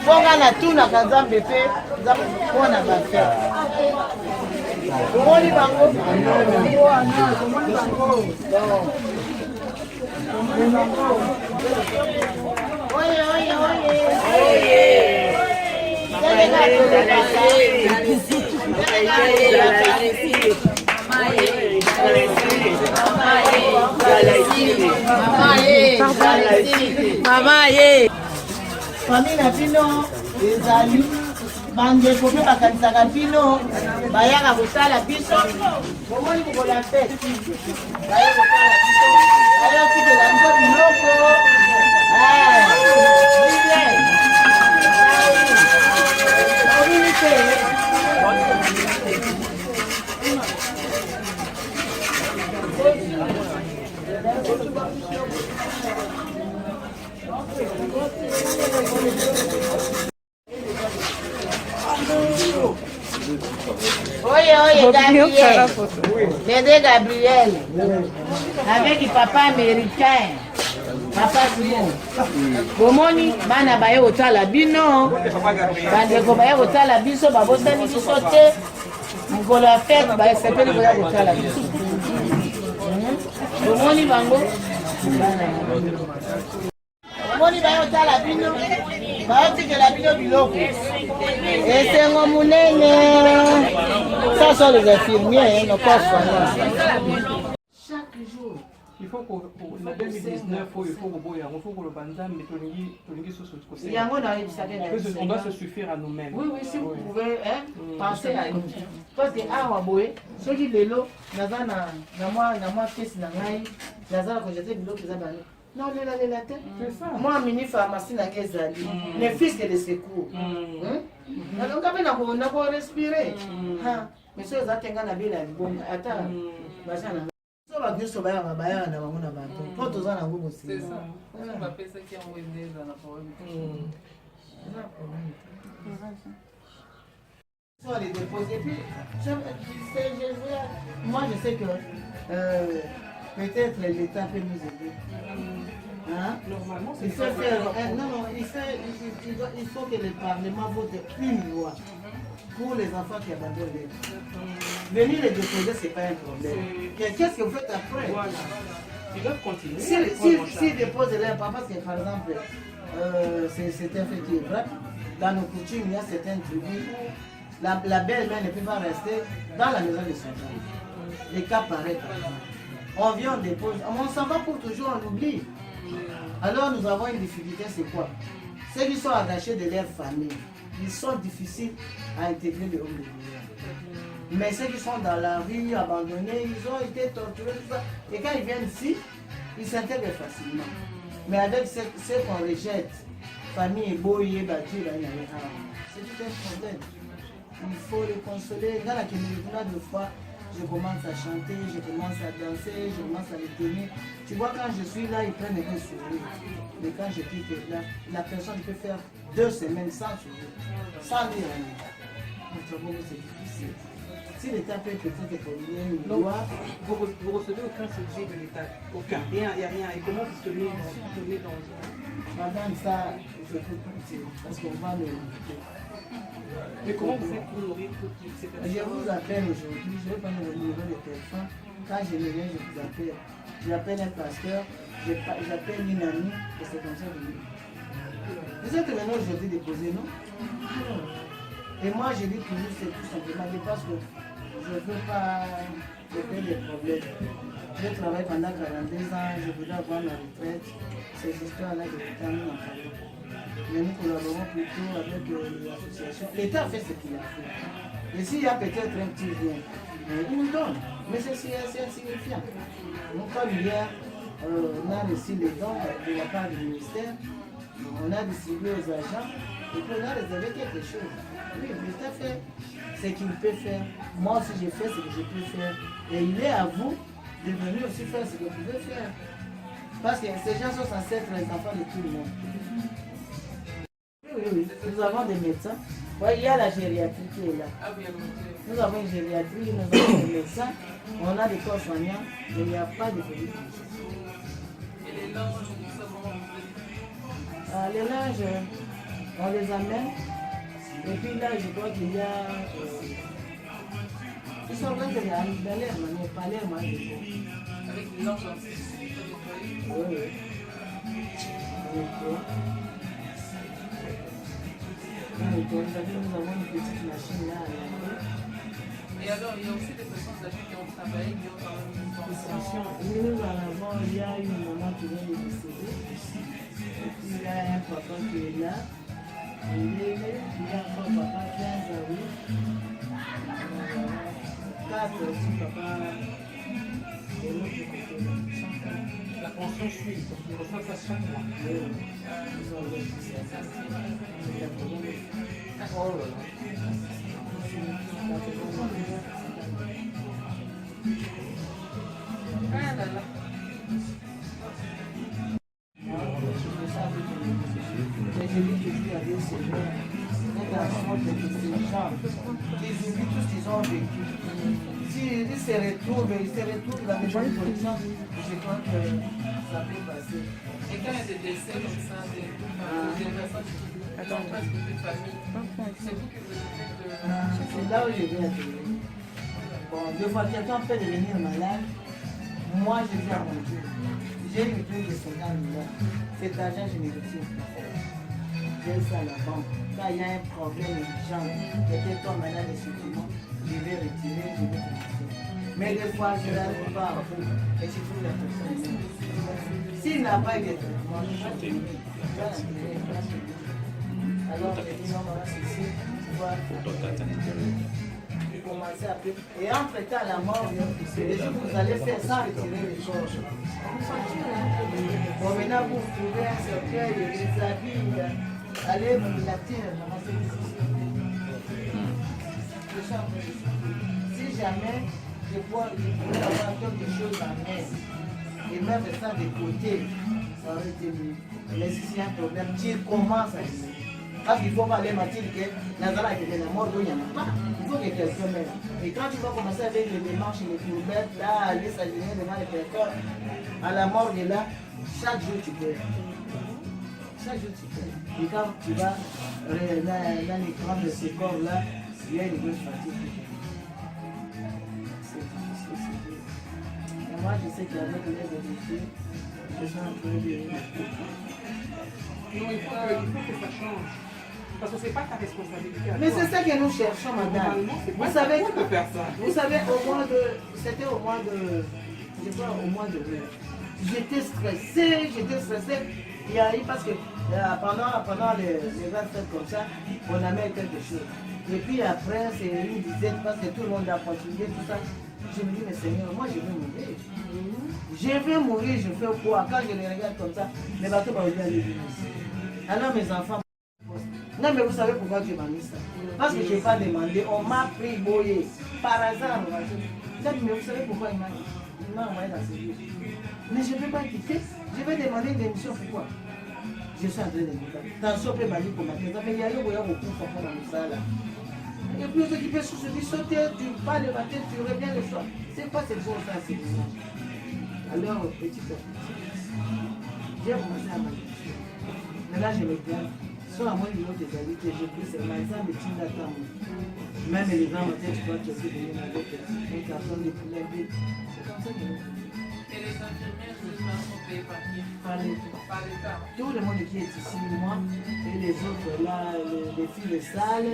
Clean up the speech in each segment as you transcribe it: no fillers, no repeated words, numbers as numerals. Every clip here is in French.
Bonga na tuna kanzambe pe mpona bafete omoni bango oye oye oye Mama ye famille na bino ezali bandeko mpe bakanisaka bino bayaka kosala biso bomoni kokola te baya kosala biso baya tikela biso biloko omini te Oye, Gabriel. Dédé Gabriel. Avec papa américain. Papa Simon. Bomoni, bana baye otala bino. Bandeko baye otala biso, babosani biso te. Ngolo afek baye sepeli baye otala biso. Bomoni bango. Bomoni baye otala bino. Baotikela bino biloko. Esengo munene. Ça sont les infirmiers, nos corps soignants. Chaque jour. Il faut qu'en 2019, il faut que le bandam on doit se suffire à nous-mêmes. Oui, oui, si vous pouvez penser à nous. Parce que ceux qui les lots, non, la tête. Moi, mini pharmacie n'a qu'à les fils de secours. Alors, on a respirer. Mais ceux qui ont été attends, c'est ça. Les déposer. Puis, moi, je sais que peut-être l'État peut nous aider. Hein? Normalement, c'est il faut faire, non, il faut que le Parlement vote une loi pour les enfants qui abandonnent les venir les déposer, ce n'est pas un problème. Qu'est-ce que vous faites après? Voilà. Ils doivent continuer. S'ils déposent leur papa, parce que par exemple, c'est un fait qui est vrai. Dans nos coutumes, il y a certaines tribus où la belle-mère ne peut pas rester dans la maison de son père. Les cas pareils. On vient, on dépose. On s'en va pour toujours, on oublie. Alors nous avons une difficulté, c'est quoi? Ceux qui sont attachés de leur famille, ils sont difficiles à intégrer le homme de lumière. Mais ceux qui sont dans la rue, abandonnés, ils ont été torturés, tout ça. Et quand ils viennent ici, ils s'intègrent facilement. Mais avec ceux qu'on rejette, famille et boy et bâti, c'est tout un problème. Il faut les consoler. Dans la communauté, de fois, je commence à chanter, je commence à danser, je commence à les tenir. Tu vois, quand je suis là, ils prennent un sourire. Mais quand je quitte là, la personne peut faire 2 semaines sans sourire, sans dire rien. C'est difficile. Si l'État peut peut-être produire une loi... Vous recevez aucun soutien de l'État? Aucun. Il n'y a rien. Et comment vous tenez dans... Madame, ça, je peux plus, parce qu'on va le... Mais comment vous faites pour nourrir toutes ces personnes? Je vous appelle aujourd'hui, je vais prendre le numéro de téléphone. Quand je me viens, je vous appelle. J'appelle un pasteur, j'appelle une amie, et c'est comme ça que je dis. Vous êtes venu aujourd'hui déposer, non? Et moi, je dis toujours, c'est tout simplement parce que je ne veux pas faire des problèmes. Je travaille pendant 42 ans, je voudrais avoir ma retraite. Ces histoires-là de l'État nous en parlent. Mais nous collaborons plutôt avec l'association. L'État fait ce qu'il a fait. Et s'il y a peut-être un petit bien, il nous donne. Mais c'est insignifiant. Donc comme hier, on a reçu les dons de la part du ministère, on a distribué aux agents, et puis on a réservé quelque chose. Oui, l'État fait ce qu'il peut faire. Moi aussi, j'ai fait ce que je peux faire. Et il est à vous de venir aussi faire ce que vous pouvez faire. Parce que ces gens sont censés être les enfants de tout le monde. Oui. Nous avons des médecins. Oui, il y a la gériatrie qui est là. Nous avons une gériatrie, nous avons des médecins, on a des corps soignants, mais il n'y a pas de police. Et les linges, tout ça, comment Les linges, on les amène. Et puis là, je crois qu'il y a... ils sont là, c'est à Palerme, mais Palerme, avec les linges ainsi, oui. Nous avons une petite machine là à laver. Et alors, il y a aussi des personnes âgées qui ont travaillé, qui ont quand même une pension. Nous, en avant, il y a une maman qui vient de décéder. Et puis il y a un papa qui est là. Il y a encore papa 15 ans. 4 aussi, papa. Et l'autre côté. La pension suit, donc ils reçoivent ça chaque mois. Ils ont le oh là là. Ah là là. J'ai vu que tu avais ces gens, des garçons de ces gens, qui oublient tout ce qu'ils ont vécu. S'ils se retrouvent dans les bonnes conditions, je crois que ça peut passer. Et quand il y a des décès comme ça, des personnes qui ont presque plus de famille, c'est vous qui vous occupez de... C'est là où je viens de venir. Bon, deux fois quelqu'un peut devenir malade, moi je viens à mon Dieu. J'ai une plus de 50 millions. Cet argent, je ne le retire pas. J'ai ça à la banque. Quand il y a un problème urgent, quelqu'un tombe malade de supplément, je vais retirer, je vais retirer. Mais des fois, je n'arrive pas à vous et je trouve la personne. S'il n'a pas eu de traitement, je vais l'enterrer. Alors, je dis non, voilà, ceci, tu vois, commencer à peu. Et entre-temps, la mort, c'est des choses que vous allez faire sans retirer les choses. Bon, maintenant, vous trouvez un cercueil, des habits, allez vous la terre, si jamais je pourrais avoir quelque chose en main et mettre ça de côté, ça aurait été mieux. Mais si c'est un problème, tu commences à dire. Parce qu'il faut parler, Mathilde, que Nazara était la mort, il n'y en a pas. Il faut que quelqu'un meure. Et quand tu vas commencer avec les démarches et les courbettes, là, aller s'aligner devant les personnes, à la mort de là, chaque jour tu peux. Chaque jour tu peux. Et quand tu vas dans l'écran de ce corps-là, il y a une grosse fatigue. C'est difficile, c'est dur. Et moi, je sais qu'avec les habitudes, je suis en train de... Non, il faut que ça change. Parce que ce n'est pas ta responsabilité. Mais c'est ça que nous cherchons, madame. Vous savez, c'était au mois de, je crois au mois de mai. J'étais stressée. Il y a eu parce que pendant les 20 fêtes comme ça, on a mis quelque chose. Et puis après, c'est une dizaine parce que tout le monde a continué, tout ça. Je me dis, mais Seigneur, moi je vais mourir. Je vais mourir, je fais quoi? Quand je les regarde comme ça, les bateaux vont venir aller ici. Alors mes enfants, non mais vous savez pourquoi tu m'as mis ça? Parce que je n'ai pas demandé, on m'a pris boyer. Par hasard, on m'a dit, mais vous savez pourquoi il m'a envoyé dans ce lieu? Mais je ne peux pas quitter, je vais demander une démission, pourquoi? Je suis en train de dire, attention, peut m'aller pour ma tête, mais il y a eu beaucoup de ça là. Et puis ceux qui peuvent sauter, tu vas le matin, tu reviens le soir. C'est quoi cette chose-là, c'est dimanche? Alors, petit à petit, j'ai commencé à manger. Mais là, je me plains. Soit à moi, une autre amis que j'ai pris, c'est l'exemple de Tindatam. Même les grands matins, tu vois, tu as venir avec un carton de poulet. C'est comme ça que nous faisons. Et les infirmières, justement, sont payées par qui? Par l'État. Par l'État. Tout le monde qui est ici, moi, et les autres là, les filles de salle,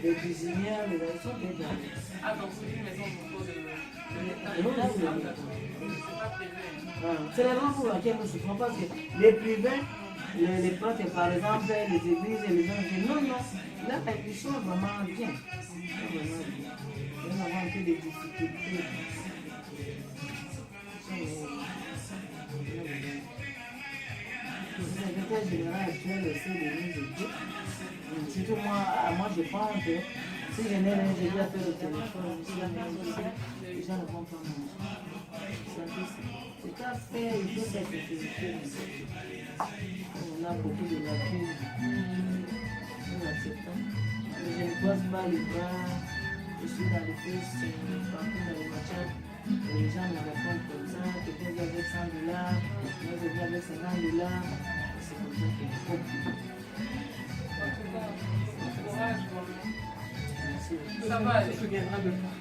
les cuisinières, les gens sont payés par l'État. Ah, donc c'est une maison pour de l'État. Et nous, là, C'est pas privé. c'est la raison pour laquelle nous souffrons, parce que les privés, les prêtres, par exemple, les églises et les gens disent non, non, là, ils sont vraiment bien. Ils sont vraiment bien. Nous avons un peu de difficultés. Le secrétaire général actuel essaie de nous aider. Surtout moi je pense que Si je n'ai rien, je dois faire le téléphone. Si la maison aussi, les gens ne vont pas manger. C'est qu'à faire, il faut cette sécurité. On a beaucoup de lacunes. Nous acceptons. Mais je ne pose pas les bras. Je suis dans les fesses, partout dans les machins. Les gens me répondent comme ça. Quelqu'un vient avec 100 $, moi je viens avec 50 $. C'est comme ça qu'il faut. Ça va, tu te souviendras de toi.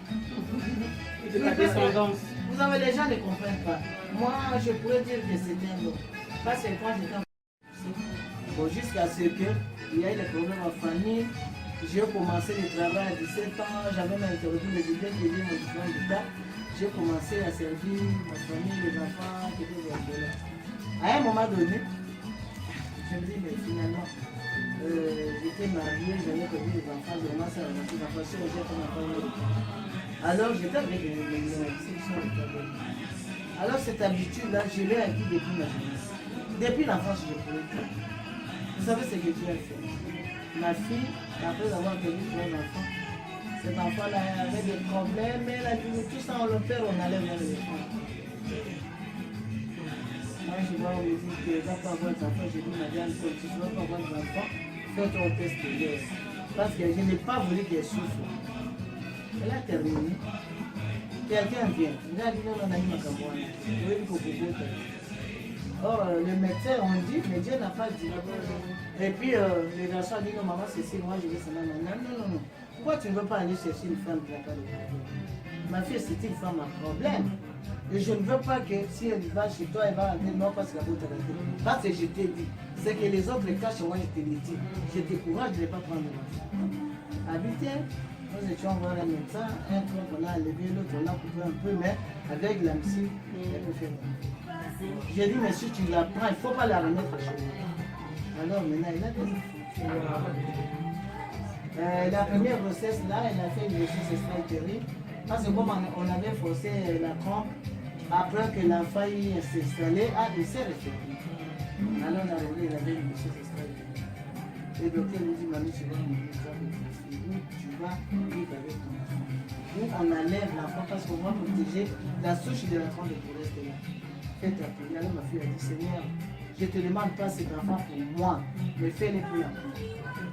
Et de ta descendance. Vous avez les gens ne comprennent pas. Moi, je pourrais dire que c'est un don. Parce que quand j'étais en bon, jusqu'à ce qu'il y ait des problèmes en famille, j'ai commencé le travail à 17 ans, j'avais même interrompu les idées qui étaient mon diplôme d'État. J'ai commencé à servir ma famille, les enfants qui étaient orphelins. À un moment donné, je me dis, mais finalement, j'étais marié, j'avais perdu les enfants, j'ai commencé à ramasser les enfants, j'ai fait ma famille. Alors j'étais avec les sections de travail. Alors cette habitude-là, je l'ai acquis depuis ma jeunesse. Depuis l'enfance, je pourrais faire. Vous savez ce que Dieu a fait. Ma fille, après avoir perdu son enfant, cet enfant-là avait des problèmes, mais la vie, tout ça, on le perd, on allait vers les enfants. Moi, je vois, on me dit que tu ne vas pas avoir d'enfants. J'ai dit, madame, si tu ne vas pas avoir d'enfants, fais ton test de guerre. Parce que je n'ai pas voulu qu'elle souffre. Elle a terminé. Quelqu'un vient. Il a dit, non, on a eu ma campagne. Or, le médecin, on dit, mais Dieu n'a pas dit. Et puis, les garçons ont dit, non, maman, c'est si, moi, je veux ça. Non, non, non, non. Pourquoi tu ne veux pas aller chercher une femme qui n'a pas de problème? Ma fille, c'est une femme à problème. Et je ne veux pas que si elle va chez toi, elle va rentrer, non, parce qu'elle va te rentrer. Parce que je t'ai dit, c'est que les autres cachent, moi, je te l'ai dit. Je t'encourage de ne pas prendre l'enfant. Habitez, nous étions voir un médecin, un tronc qu'on a enlevé, l'autre on a coupé un peu, mais avec la psy, elle peut faire. J'ai dit, mais si tu la prends, il ne faut pas la remettre chez moi. Alors maintenant, il a des enfants. La première grossesse, là, elle a fait une grossesse extra-utérine. Parce que comme on avait forcé la trompe, après que l'enfant s'est installé, il s'est réfléchi. Alors on a réglé, il avait une grossesse extra-utérine. Le docteur lui dit, mamie, tu vas mourir, tu vas vivre avec ton enfant. Nous, on enlève l'enfant parce qu'on va protéger la souche de l'enfant de pour rester là. Faites la prière. Alors ma fille a dit, Seigneur, je ne te demande pas cet enfant pour moi, mais fais-le pour l'enfant.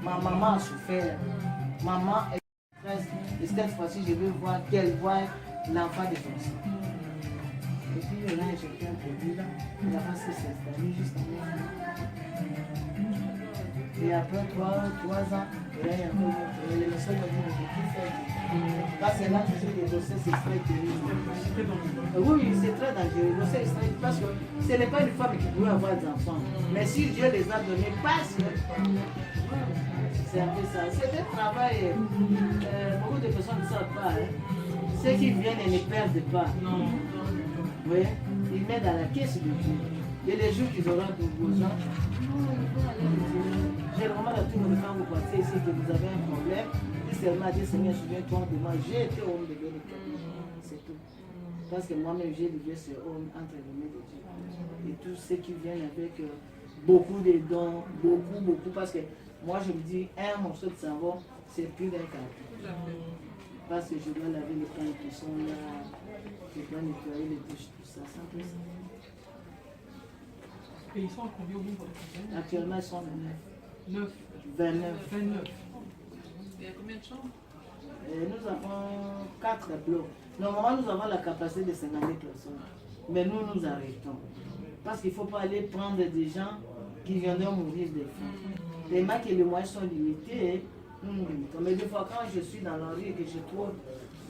Ma maman a souffert. Maman est stressée. Et cette fois-ci, je veux voir qu'elle voit l'enfant de son sang. Et puis, il y a quelqu'un qui dit là, l'enfant s'est installé juste en haut. Et après 3 ans, il y a encore les médecins m'ont dit, mais qui fait? Parce que là, toujours les grossesses extra-utérines. Oui, c'est très dangereux. Grossesse extra-utérine, parce que ce n'est pas une femme qui pourrait avoir des enfants. Mais si Dieu les a donnés, passe. C'est un peu ça. C'est un travail. Beaucoup de personnes ne savent pas. Hein. Ceux qui viennent et ne perdent pas. Non. Oui, ils mettent dans la caisse de Dieu. Et les jours qu'ils auront besoin, généralement, tout le monde, quand vous passez ici, que vous avez un problème, dis seulement dire, Seigneur, souviens-toi de moi, j'ai été homme de Dieu. C'est tout. Parce que moi-même, j'ai levé ce homme entre les mains de Dieu. Et tous ceux qui viennent avec beaucoup de dons, beaucoup, parce que moi, je me dis, un morceau de savon, c'est plus d'un carton. Parce que je dois laver les pains qui sont là, je dois nettoyer les douches, tout ça, sans tout ça. Et ils sont à combien au niveau de la Actuellement, ils sont 29. 29. Il y a combien de chambres? Nous avons 4 blocs. Normalement, nous avons la capacité de 50 personnes. Mais nous arrêtons. Parce qu'il ne faut pas aller prendre des gens qui viendront mourir des faim. Les mains que les moyens sont limités, nous nous limitons. Mais des fois, quand je suis dans la rue et que je trouve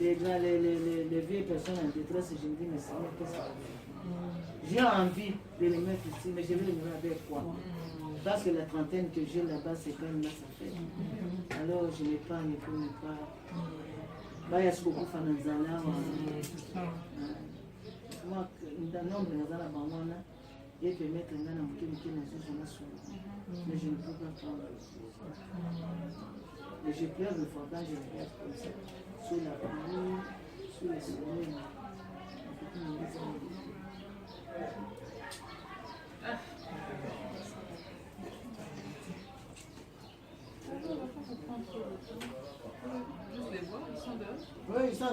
les vieilles personnes en détresse, je me dis, mais Seigneur, qu'est-ce que ça va faire? J'ai envie de les mettre ici, mais je vais les mettre avec quoi? Parce que la trentaine que j'ai là-bas, c'est quand même là, ça fait. Alors, je n'ai pas, pour ne pas. Bah, il y a beaucoup de femmes dans la moi, dans le nombre de la et que mettre un gars qui mais je ne peux pas prendre. Et je pleure le fois quand je regarde comme ça, sous la pluie, sous le soleil.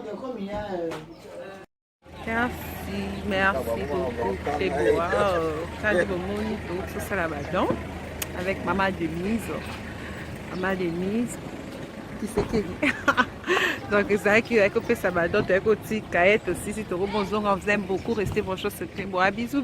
comme il y a... Merci beaucoup. C'est beau. Ça de mon tout ça là-bas. Avec maman Denise. Maman Denise. Qui c'est qui donc c'est vrai que fait ça va donc aussi Kaette aussi si tu rebonjour on vous aime beaucoup restez vos choses secrets. Bon, bisous.